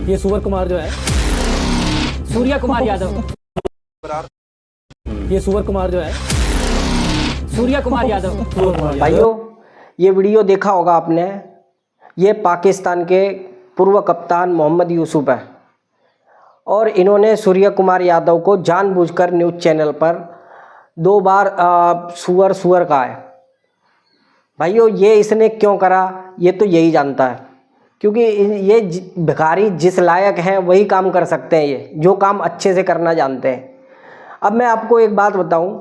ये सुवर कुमार जो है, सूर्या कुमार यादव, ये सुवर कुमार जो है, सूर्या कुमार यादव। भाइयों, ये वीडियो देखा होगा आपने। ये पाकिस्तान के पूर्व कप्तान मोहम्मद यूसुफ है और इन्होंने सूर्या कुमार यादव को जानबूझकर न्यूज़ चैनल पर 2 बार सुअर कहा है। भाइयों, ये इसने क्यों करा ये तो यही जानता है, क्योंकि ये भिखारी जिस लायक हैं वही काम कर सकते हैं, ये जो काम अच्छे से करना जानते हैं। अब मैं आपको एक बात बताऊं,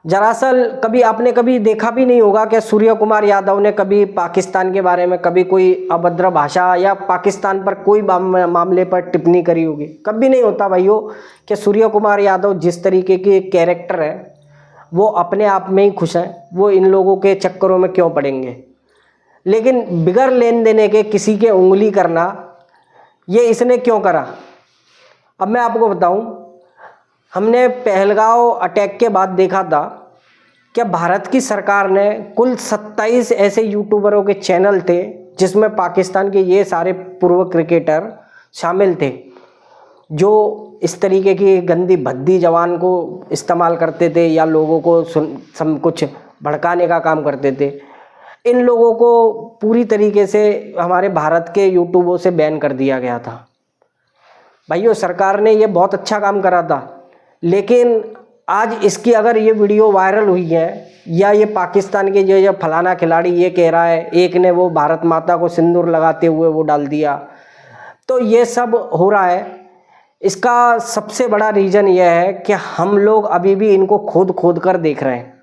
दरअसल कभी देखा भी नहीं होगा कि सूर्या कुमार यादव ने कभी पाकिस्तान के बारे में कभी कोई अभद्र भाषा या पाकिस्तान पर कोई मामले पर टिप्पणी करी होगी। कभी नहीं होता भाइयों कि सूर्या कुमार यादव जिस तरीके के कैरेक्टर है वो अपने आप में ही खुश हैं, वो इन लोगों के चक्करों में क्यों पड़ेंगे। लेकिन बिगर लेन देने के किसी के उंगली करना, ये इसने क्यों करा। अब मैं आपको बताऊं, हमने पहलगांव अटैक के बाद देखा था कि भारत की सरकार ने कुल 27 ऐसे यूट्यूबरों के चैनल थे जिसमें पाकिस्तान के ये सारे पूर्व क्रिकेटर शामिल थे, जो इस तरीके की गंदी भद्दी जबान को इस्तेमाल करते थे या लोगों को कुछ भड़काने का काम करते थे। इन लोगों को पूरी तरीके से हमारे भारत के यूट्यूबों से बैन कर दिया गया था। भाइयों, सरकार ने ये बहुत अच्छा काम करा था, लेकिन आज इसकी अगर ये वीडियो वायरल हुई है या ये पाकिस्तान के जो फलाना खिलाड़ी ये कह रहा है, एक ने वो भारत माता को सिंदूर लगाते हुए वो डाल दिया, तो ये सब हो रहा है। इसका सबसे बड़ा रीज़न यह है कि हम लोग अभी भी इनको खोद कर देख रहे हैं।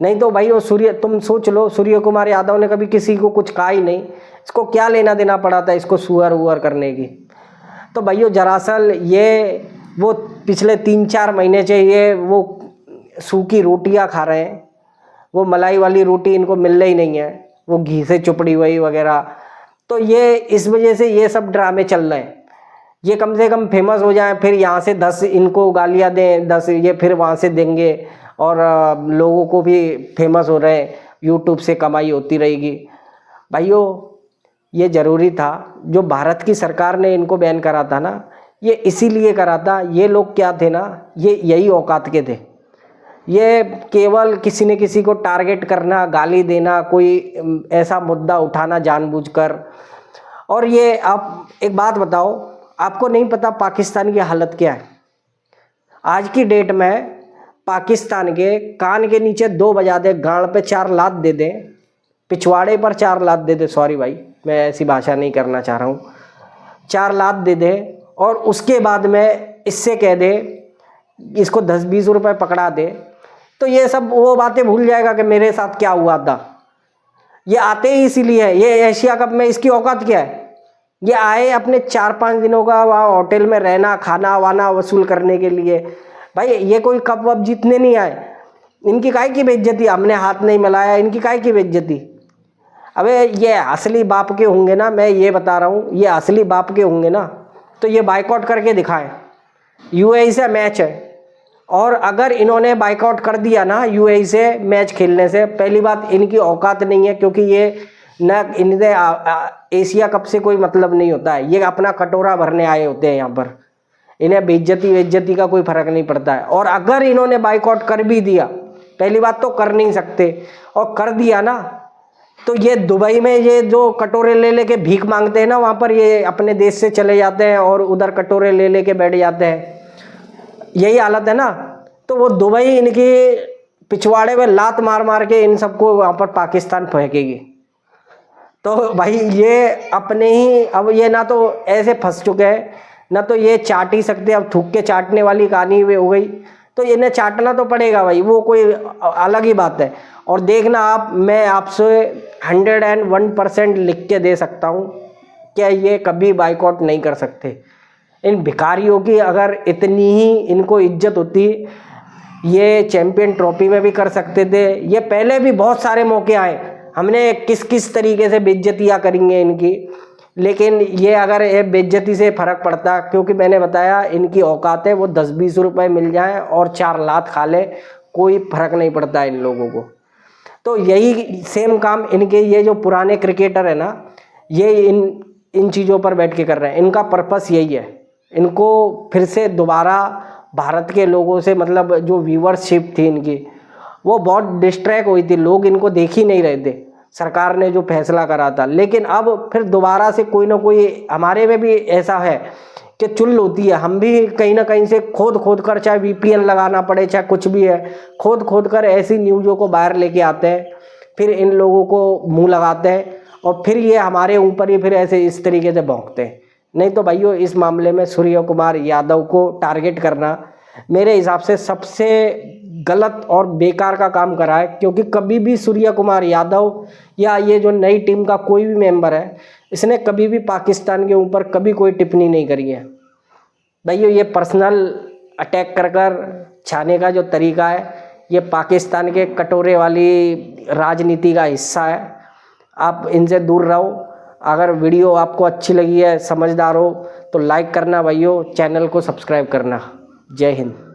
नहीं तो भाई वो तुम सोच लो, सूर्य कुमार यादव ने कभी किसी को कुछ कहा ही नहीं, इसको क्या लेना देना पड़ा था इसको सुअर करने की। तो भाइयों, दरअसल ये वो पिछले 3-4 महीने से ये वो सूखी रोटियां खा रहे हैं, वो मलाई वाली रोटी इनको मिल रही नहीं है, वो घी से चुपड़ी हुई वगैरह। तो ये इस वजह से ये सब ड्रामे चल रहे हैं। ये कम से कम फेमस हो जाए, फिर यहाँ से 10 इनको गालियाँ दें, 10 ये फिर वहाँ से देंगे और लोगों को भी फेमस हो रहे हैं, यूट्यूब से कमाई होती रहेगी। भाइयों, ये ज़रूरी था। जो भारत की सरकार ने इनको बैन करा था ना, ये इसीलिए करा था। ये लोग क्या थे ना, ये यही औकात के थे। ये केवल किसी न किसी को टारगेट करना, गाली देना, कोई ऐसा मुद्दा उठाना जानबूझकर। और ये आप एक बात बताओ, आपको नहीं पता पाकिस्तान की हालत क्या है। आज की डेट में पाकिस्तान के कान के नीचे 2 बजा दे, गाड़ पे 4 लात दे दे, पिछवाड़े पर 4 लात दे दे, सॉरी भाई मैं ऐसी भाषा नहीं करना चाह रहा हूँ, 4 लात दे दे और उसके बाद में इससे कह दे इसको 10-20 रुपए पकड़ा दे, तो ये सब वो बातें भूल जाएगा कि मेरे साथ क्या हुआ था। ये आते ही इसीलिए है। ये एशिया कप में इसकी औकात क्या है, ये आए अपने 4-5 दिनों का वहाँ होटल में रहना, खाना वाना वसूल करने के लिए। भाई ये कोई कप वप जीतने नहीं आए। इनकी काहे की बेइज्जती, हमने हाथ नहीं मिलाया, इनकी काहे की बेइज्जती। अबे ये असली बाप के होंगे ना, मैं ये बता रहा हूँ, ये असली बाप के होंगे ना तो ये बाइकआउट करके दिखाएं। यूएई से मैच है और अगर इन्होंने बाइकआउट कर दिया ना यूएई से मैच खेलने से, पहली बात इनकी औकात नहीं है, क्योंकि ये न इन्हें एशिया कप से कोई मतलब नहीं होता है। ये अपना कटोरा भरने आए होते हैं यहाँ पर, इन्हें बेइज्जती का कोई फर्क नहीं पड़ता है। और अगर इन्होंने बाइकआउट कर भी दिया, पहली बात तो कर नहीं सकते, और कर दिया ना तो ये दुबई में ये जो कटोरे ले लेके भीख मांगते हैं ना, वहाँ पर ये अपने देश से चले जाते हैं और उधर कटोरे ले लेके बैठ जाते हैं। यही हालत है ना। तो वो दुबई इनकी पिछवाड़े में लात मार के इन सबको वहाँ पर पाकिस्तान फेंकेगी। तो भाई ये अपने ही, अब ये ना तो ऐसे फंस चुके हैं, ना तो ये चाट ही सकते, अब थूक के चाटने वाली कहानी हो गई, तो इन्हें चाटना तो पड़ेगा भाई, वो कोई अलग ही बात है। और देखना आप, मैं आपसे 101% लिख के दे सकता हूँ कि ये कभी बाइकआउट नहीं कर सकते। इन भिखारियों की अगर इतनी ही इनको इज्जत होती, ये चैंपियन ट्रॉफी में भी कर सकते थे। ये पहले भी बहुत सारे मौके आए, हमने किस तरीके से बेइज्जतियाँ करेंगे इनकी, लेकिन ये अगर ये बेइज्जती से फ़र्क पड़ता, क्योंकि मैंने बताया इनकी औकात है, वो 10-20 रुपए मिल जाएं और 4 लात खा ले, कोई फ़र्क नहीं पड़ता इन लोगों को। तो यही सेम काम इनके ये जो पुराने क्रिकेटर है ना, ये इन चीज़ों पर बैठ के कर रहे हैं। इनका पर्पस यही है, इनको फिर से दोबारा भारत के लोगों से मतलब जो व्यूअरशिप थी इनकी वो बहुत डिस्ट्रैक्ट हुई थी, लोग इनको देख ही नहीं रहे थे सरकार ने जो फैसला करा था। लेकिन अब फिर दोबारा से कोई ना कोई, हमारे में भी ऐसा है कि चुल होती है, हम भी कहीं ना कहीं से खोद कर, चाहे VPN लगाना पड़े चाहे कुछ भी है, खोद कर ऐसी न्यूज़ों को बाहर लेके आते हैं, फिर इन लोगों को मुंह लगाते हैं और फिर ये हमारे ऊपर ही फिर ऐसे इस तरीके से भौंकते हैं। नहीं तो भाइयों इस मामले में सूर्य कुमार यादव को टारगेट करना मेरे हिसाब से सबसे गलत और बेकार का काम करा है, क्योंकि कभी भी सूर्य कुमार यादव या ये जो नई टीम का कोई भी मेंबर है, इसने कभी भी पाकिस्तान के ऊपर कभी कोई टिप्पणी नहीं करी है। भाइयों ये पर्सनल अटैक कर छाने का जो तरीका है, ये पाकिस्तान के कटोरे वाली राजनीति का हिस्सा है। आप इनसे दूर रहो। अगर वीडियो आपको अच्छी लगी है, समझदार हो, तो लाइक करना भाइयों, चैनल को सब्सक्राइब करना। जय हिंद।